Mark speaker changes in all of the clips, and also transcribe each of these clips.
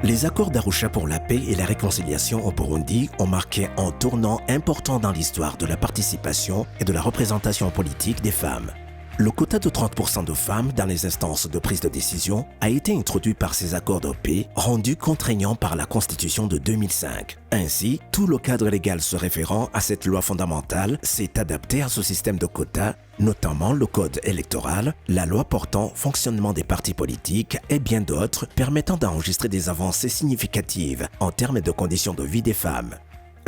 Speaker 1: Les accords d'Arusha pour la paix et la réconciliation au Burundi ont marqué un tournant important dans l'histoire de la participation et de la représentation politique des femmes. Le quota de 30% de femmes dans les instances de prise de décision a été introduit par ces accords de paix, rendus contraignants par la Constitution de 2005. Ainsi, tout le cadre légal se référant à cette loi fondamentale s'est adapté à ce système de quotas, notamment le code électoral, la loi portant fonctionnement des partis politiques et bien d'autres permettant d'enregistrer des avancées significatives en termes de conditions de vie des femmes.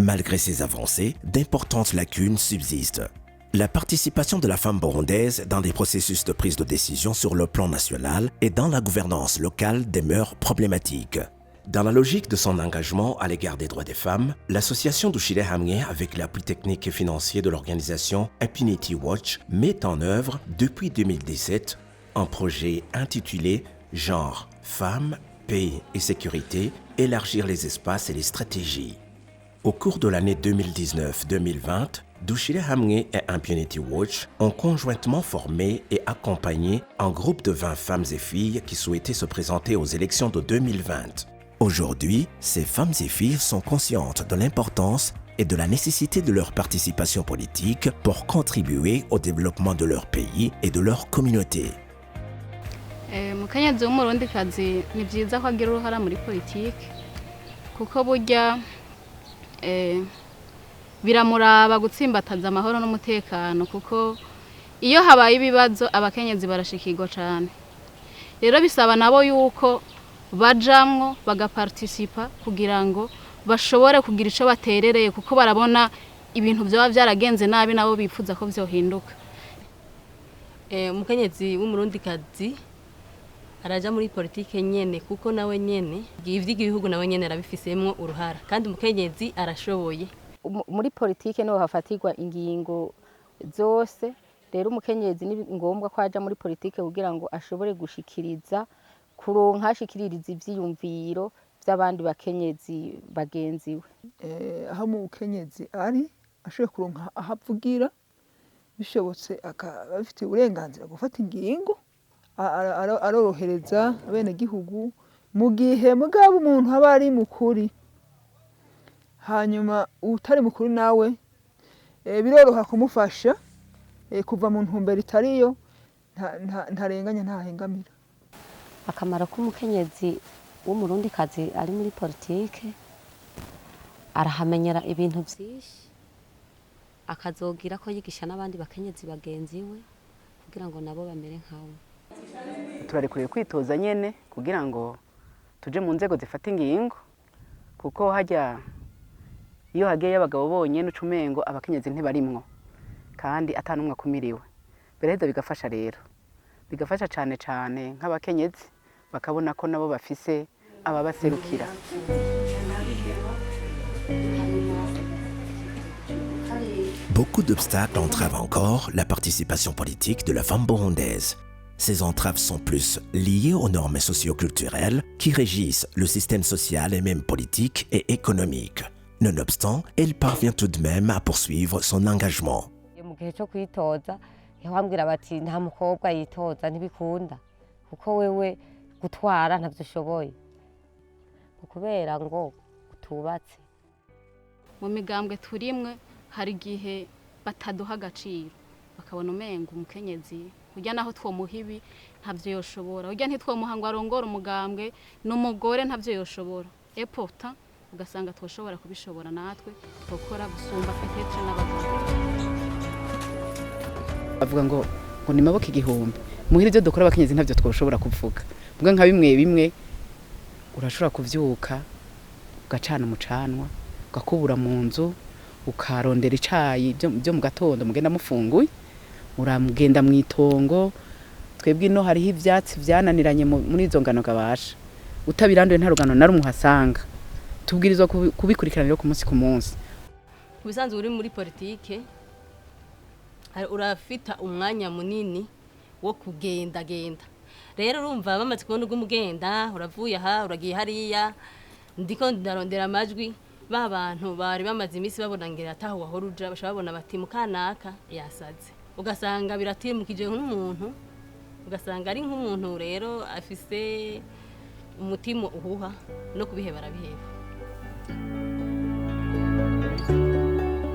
Speaker 1: Malgré ces avancées, d'importantes lacunes subsistent. La participation de la femme burundaise dans les processus de prise de décision sur le plan national et dans la gouvernance locale demeure problématique. Dans la logique de son engagement à l'égard des droits des femmes, l'association Dushire Hamwe, avec l'appui technique et financier de l'organisation Impunity Watch, met en œuvre depuis 2017 un projet intitulé « Genre, femmes, paix et sécurité, élargir les espaces et les stratégies ». Au cours de l'année 2019-2020, Dushire Hamwe et Impunity Watch ont conjointement formé et accompagné un groupe de 20 femmes et filles qui souhaitaient se présenter aux élections de 2020. Aujourd'hui, ces femmes et filles sont conscientes de l'importance et de la nécessité de leur participation politique pour contribuer au développement de leur pays et de leur communauté.
Speaker 2: Mukenyezi w'umurundikazi ni byiza ko agira uruhara muri politiki kuko burya biramuraba gutsimbataza amahoro n'umutekano kuko iyo habaye ibibazo abakenyezi barashikirwa cyane. Rero bisaba nabo yuko bajamwo bagaparticipa kugira ngo bashobore kugira ico baterereye kuko barabona ibintu byaba byaragenze nabi nabo bifuza ko byohinduka.
Speaker 3: Umukenyezi w'umurundikazi araja muri politike nyene kuko nawe nyene ivy'igihugu nawe nyene arabifisemwo uruhara kandi umukenyezi arashoboye.
Speaker 4: Muri politike niho hafatirwa ingingo zose, rero umukenyezi ni ngombwa ko aja muri politike kugira ngo ashobore gushikiriza kuronka ashikiririza ivyiyumviro by'abandi bakenyezi bagenzi we.
Speaker 5: Aho umukenyezi ari ashobora kuronka ahavugira bishobotse akabafite uburenganzira gufata ingingo arorohereza abene gihugu mu gihe mugabo umuntu aba ari mukuri. Hanyuma utari mukuru nawe biroroha kumufasha kuva mu ntumbero itariyo ntarenganya ntahengamira.
Speaker 6: Akamaro k'umukenyezi w'umurundikazi ari muri politike arahamenyera ibintu byinshi akazogira ko yigisha n'abandi bakenyezi bagenzi we kugira ngo nabo bamere nkawe.
Speaker 7: Turarekuriye kwitoza nyene kugira ngo tuje mu nzego zifata ingingo kuko hajya iyo hagiye abagabo bonyene ucumengo abakenyezi ntibarimwo kandi atanumwe akumiriwe. Bereza bigafasha rero bigafasha cyane cyane nk'abakenyezi bakabona ko nabo bafise ababaserukira.
Speaker 1: Beaucoup d'obstacles entravent encore la participation politique de la femme burundaise. Ces entraves sont plus liées aux normes socio-culturelles qui régissent le système social et même politique et économique. Nonobstant, elle parvient tout de même à poursuivre son engagement.
Speaker 6: Mu gihe cyo kwitoza yambwira bati nta mukobwa yitoza ntibikunda kuko wewe gutwara ntavyo ushoboye kubera ngo utubatse.
Speaker 2: Mu migambwe turimwe hari gihe bataduha agaciro bakabona umengo umukenyezi urya naho twomuhibi ntavyo yoshobora urya ntitwomuha ngo arongora umugambwe n'umugore ntavyo yoshobora pourtant ugasanga twoshobora kubishobora natwe twokora gusumba petetre n'abagabo.
Speaker 7: Bavuga ngo ni maboko igihumbi muhira ibyo dukora abakenyezi ntavyo twoshobora kuvuga mbwa nka bimwe urashobora kuvyuka ugacana umucanwa ugakubura mu nzu ukarondera icayi byo mu gatondo mugenda mufunguye uramugenda mwitongo twebwe ino hariho ivyatsi vyananiranye muri izo ngano gabasha utabiranduye nta rugano narumuhasanga tubwirizwa kubikurikiranira ku munsi ku munsi.
Speaker 3: Ubisanzwe uri muri politike urafita umwanya munini wo kugenda. Rero urumva bamaze kubona umugenda uravuye aha uragiye hariya ndiko ndarondera amajwi babantu bari bamaze imisi babona ngera ataho wahora uja bashabona bati mukanaka yasaze ugasanga biratimukije nk'umuntu ugasanga ari nk'umuntu rero afise umutima uhuha no kubiheba barabiheba.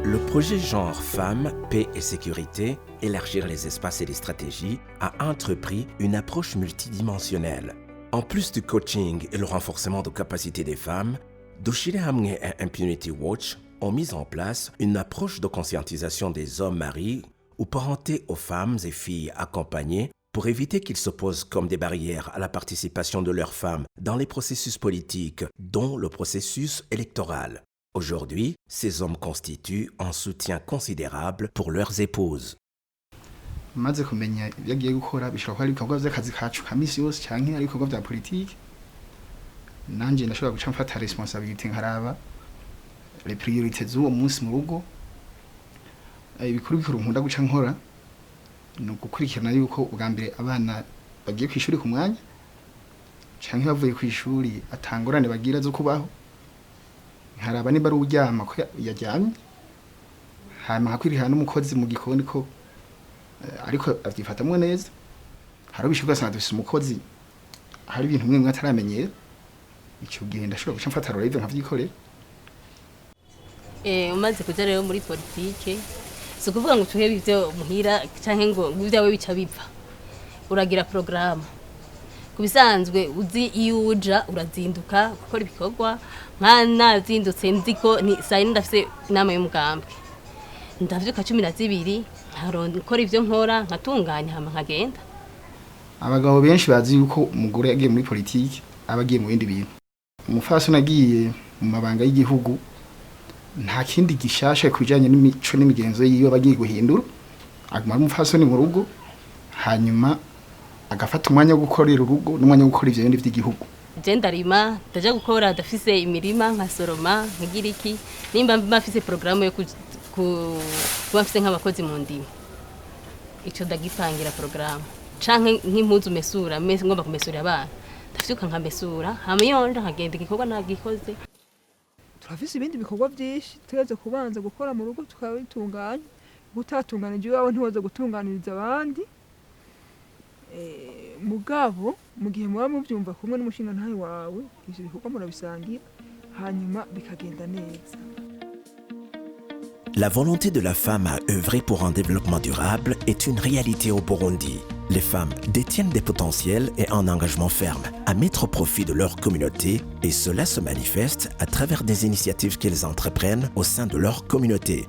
Speaker 1: Le projet Genre Femmes, Paix et Sécurité, élargir les espaces et les stratégies, a entrepris une approche multidimensionnelle. En plus du coaching et le renforcement de capacités des femmes, Dushire Hamwe et Impunity Watch ont mis en place une approche de conscientisation des hommes mariés ou parentés aux femmes et filles accompagnées pour éviter qu'ils s'opposent comme des barrières à la participation de leurs femmes dans les processus politiques, dont le processus électoral. Aujourd'hui, ces hommes constituent un soutien considérable pour leurs épouses.
Speaker 8: maze kumenya ibyo agiye gukora bishobora kuba ari ibikorwa by'akazi kacu ka misi yose cyangwa ari ibikorwa bya politiki nanjye ndashobora guca mfata responsabilité nkaraba les priorités z'uwo munsi mu rugo ibikuru bikuru nkunda guca nkora ni ugukurikirana yuko ubwa mbere abana bagiye ku ishuri ku mwanya cyangwa bavuye ku ishuri atangorane bagira zo kubaho nkaraba niba ari uryama ko yajyamye hanyuma hakwirihana n'umukozi mu gikoni ko ariko avyifatamwe neza hari ubishobora gusanga dufise umukozi hari ibintu bimwe ataramenyera icyo gihe ndashobora guca mfata role nkavyikorera.
Speaker 3: Umaze kuja rero muri politike so kuvuga ngo tuhebe ivyo muhira canke ngo ivyawe bica bipfa uragira programme kubisanzwe uzi iyo uja urazinduka gukora ibikorwa nkana zindutse nziko ni sayini ndafise inama y'umugambwe ndavyuka 12 nkora ivyo nkora nkatunganya hama nkagenda.
Speaker 8: Abagabo benshi bazi yuko umugore yagiye muri politike abagiye mu bindi bintu. Umufaso nagiye mu mabanga y'igihugu nta kindi gishasha kujanye n'imico n'imigenzo yiyo bagiye guhindura aguma umufaso ni mu rugo hanyuma agafata umwanya wo gukorera urugo n'umwanya wo gukora ivyo bindi by'igihugu.
Speaker 3: Je ndarima ndaja gukora dafise imirima nka soroma nkagira iki nimba mbafise programme yo kuba mfise nk'abakozi mu ndimi ico ndagipangira programme canke nk'impuzu mesura mese ngomba kumesura abana ndafyuka nkamesura hama yonda nkagenda igikorwa nagikoze.
Speaker 5: Turafise ibindi bikorwa byinshi tweze kubanza gukora mu rugo tukabitunganya gutatunganije iwawe ntiwoza gutunganiriza abandi mugabo mu gihe muba muvyumva kumwe n'umushinga ntayi wawe ivyo bikorwa murabisangira hanyuma bikagenda neza.
Speaker 1: La volonté de la femme à œuvrer pour un développement durable est une réalité au Burundi. Les femmes détiennent des potentiels et un engagement ferme à mettre au profit de leur communauté et cela se manifeste à travers des initiatives qu'elles entreprennent au sein de leur communauté.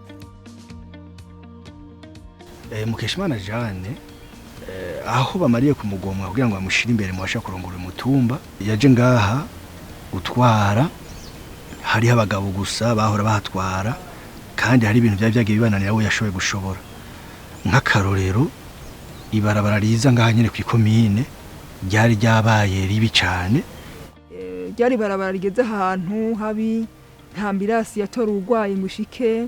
Speaker 8: Mukeshimana Jeanne aho bamariye kumugomwa kugira ngo amushire imbere mu basha kurongora umutumba yaje ngaha utwara hari abagabo gusa bahora bahatwara kandi hari ibintu byagiye bibananira we yashoboye gushobora nk'akarorero ibarabara riza ngaha nyene ku ikomine ryari ryabaye ribi cyane
Speaker 5: ryari barabara rigeze ahantu habi nta ambulance yatora urwaye ngushike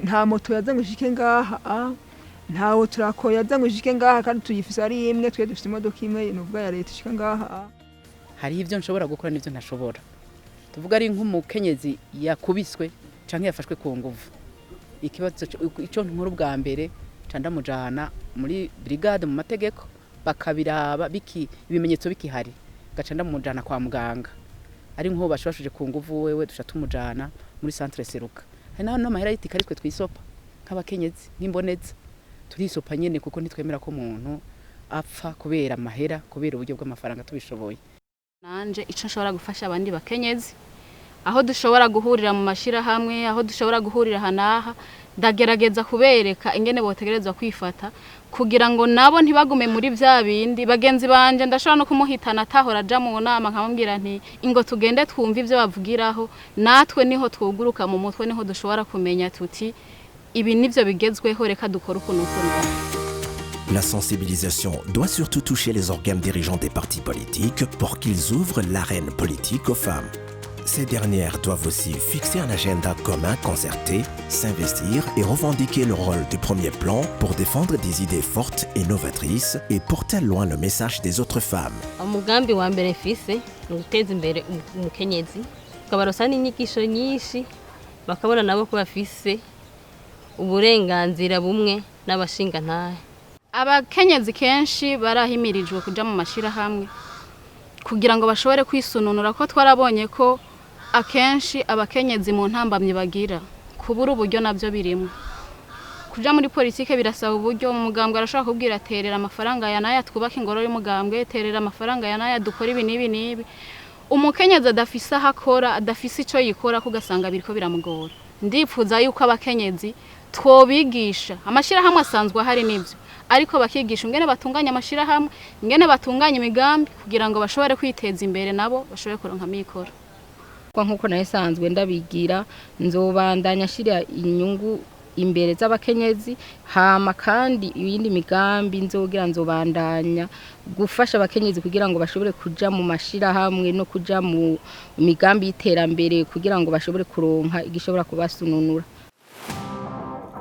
Speaker 5: nta moto yaza ngushike ngaha ntawo turako yaza ngushike ngaha kandi tuyifise ari imwe twe dufite imodoka imwe nuvuga ya leta ishika ngaha.
Speaker 7: Hari ivyo nshobora gukora n'ivyo ntashobora tuvuga ari nk'umukenyezi yakubiswe canke yafashwe ku nguvu ikibazo ico nkuru bwa mbere canda mujana muri brigade mu mategeko bakabiraba ibimenyetso bikihari gacanda mujana kwa muganga ari nko bashobashuje ku nguvu wewe dushatumujana muri centre Seruka hari naho n'amahera yitikaritwe twisopa nk'abakenyezi nk'imboneza turisopa nyene kuko nitwemera ko umuntu apfa kubera amahera kubera uburyo bw'amafaranga tubishoboye.
Speaker 2: Nanje ico nshobora gufasha abandi bakenyezi aho dushobora guhurira mu mashira hamwe aho dushobora guhurira hanaha ndagerageza kubereka ingene botegerezwa kwifata kugira ngo nabo ntibagume muri vya bindi bagenzi banje ndashobora no kumuhitana atahora aja mu nama nkamubwira nti ingo tugende twumva ivyo bavugiraho natwe niho twuguruka mu mutwe niho dushobora kumenya tuti ibi nivyo bigezweho reka dukora ukuntu.
Speaker 1: La sensibilisation doit surtout toucher les organes dirigeants des partis politiques pour qu'ils ouvrent l'arène politique aux femmes. Ces dernières doivent aussi fixer un agenda commun concerté, s'investir et revendiquer le rôle du premier plan pour défendre des idées fortes et novatrices et porter loin le message des autres femmes.
Speaker 3: Umugambi wa mbere fise n'uguteza imbere umukenyezi kabarosa n'inyigisho nyinshi bakabona nabo ko bafise uburenganzira bumwe n'abashinga ntahe.
Speaker 2: Abakenyezi kenshi barahimirijwe kuja mu mashira hamwe kugira ngo bashobore kwisununura ko twarabonye ko akenshi abakenyezi mu ntambamye bagira kubura uburyo nabyo birimo kuja muri politike birasaba uburyo umugambwe arashaka kubwira terera amafaranga ya naya twubaka ingoro y'umugambwe terera amafaranga ya naya dukora ibi nibi umukenyezi adafise ahakora adafise ico yikora kugasanga biriko biramugora ndipfuza yuko abakenyezi twobigisha amashirahamwe asanzwe hari nivyo ariko bakigisha ingene batunganya amashirahamwe ingene batunganya imigambi kugira ngo bashobore kwiteza imbere nabo bashobore kuronka mikoro
Speaker 4: nkuko naye sanzwe ndabigira nzobandanya shira inyungu imbere z'abakenyezi hama kandi ibindi migambi nzogira nzobandanya gufasha abakenyezi kugira ngo bashobore kuja mu mashira hamwe no kuja mu migambi y'iterambere kugira ngo bashobore kuronka igishobora kubasununura.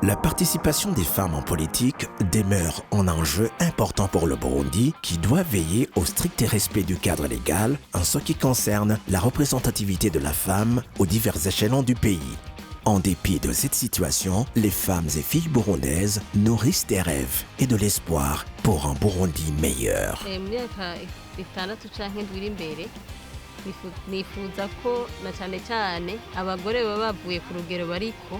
Speaker 1: La participation des femmes en politique demeure un enjeu important pour le Burundi qui doit veiller au strict respect du cadre légal en ce qui concerne la représentativité de la femme aux divers échelons du pays. En dépit de cette situation, les femmes et filles burundaises nourrissent des rêves et de l'espoir pour un Burundi meilleur.
Speaker 3: Nifuza ko na cyane cyane abagore baba bavuye ku rugero bariko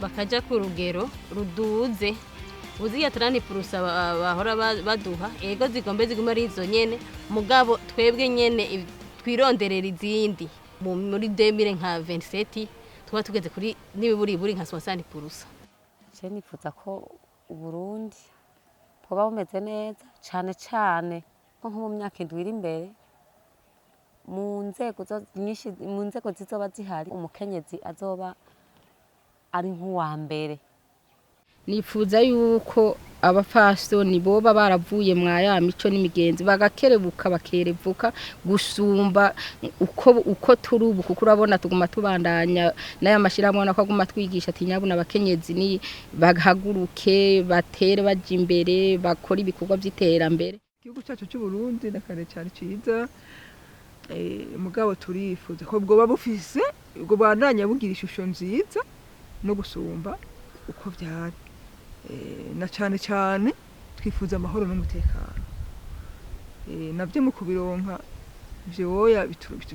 Speaker 3: bakaja ku rugero ruduze uziya trani purusa bahora baduha ego zigombe ziguma ari izo nyene mugabo twebwe nyene twironderera izindi muri 2027 tuba tugeze kuri niburi nka 60 purusa.
Speaker 6: Je nifuza ko Burundi bwoba bumeze neza cyane cyane nko mu myaka indwi iri imbere mu nzego zizoba zihari umukenyezi azoba ari nk'uwa mbere.
Speaker 4: Nifuza yuko abafasoni boba baravuye mwaya mico n'imigenzi bagakerebuka bakerevuka gusumba uko turubu kuko urabona tuguma tubandanya n'aya mashiramwe nako aguma twigisha ati nyabuna abakenyezi ni bagahaguruke batere baje imbere bakora ibikorwa by'iterambere.
Speaker 5: Igihugu cyacu cy'u Burundi nakare cyari ciza mugabo turifuza ko bwoba bufise ubwo bandanya bugira ishusho nziza no gusumba uko byari na cyane cyane twifuza amahoro n'umutekano nabyo mu kubironka byoya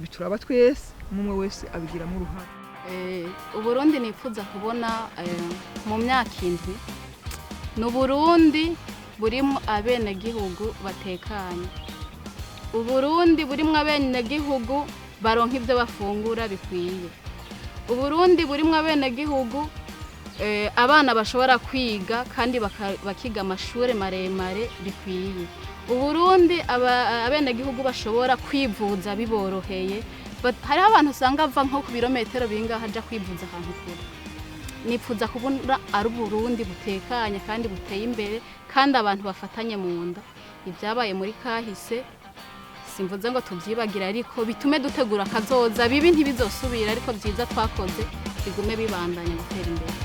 Speaker 5: bituraba twese umwe wese abigiramo uruhare.
Speaker 2: Uburundi nifuza kubona mu myaka indwi n'Uburundi burimo abene gihugu batekanye Uburundi burimo abene gihugu baronka ibyo bafungura bikwiye Uburundi burimo abene gihugu abana bashobora kwiga kandi bakiga amashuri maremare bikwiye Uburundi abene gihugu bashobora kwivuza biboroheye hari abantu usanga ava nko ku birometero bingaha aja kwivuza ahantu kure. Nifuza kubona ari Burundi butekanye kandi buteye imbere kandi abantu bafatanye mu nda ibyabaye muri kahise simvuze ngo tubyibagira ariko bitume dutegura kazoza bibi ntibizosubira ariko byiza twakoze bigume bibandanya gutera imbere.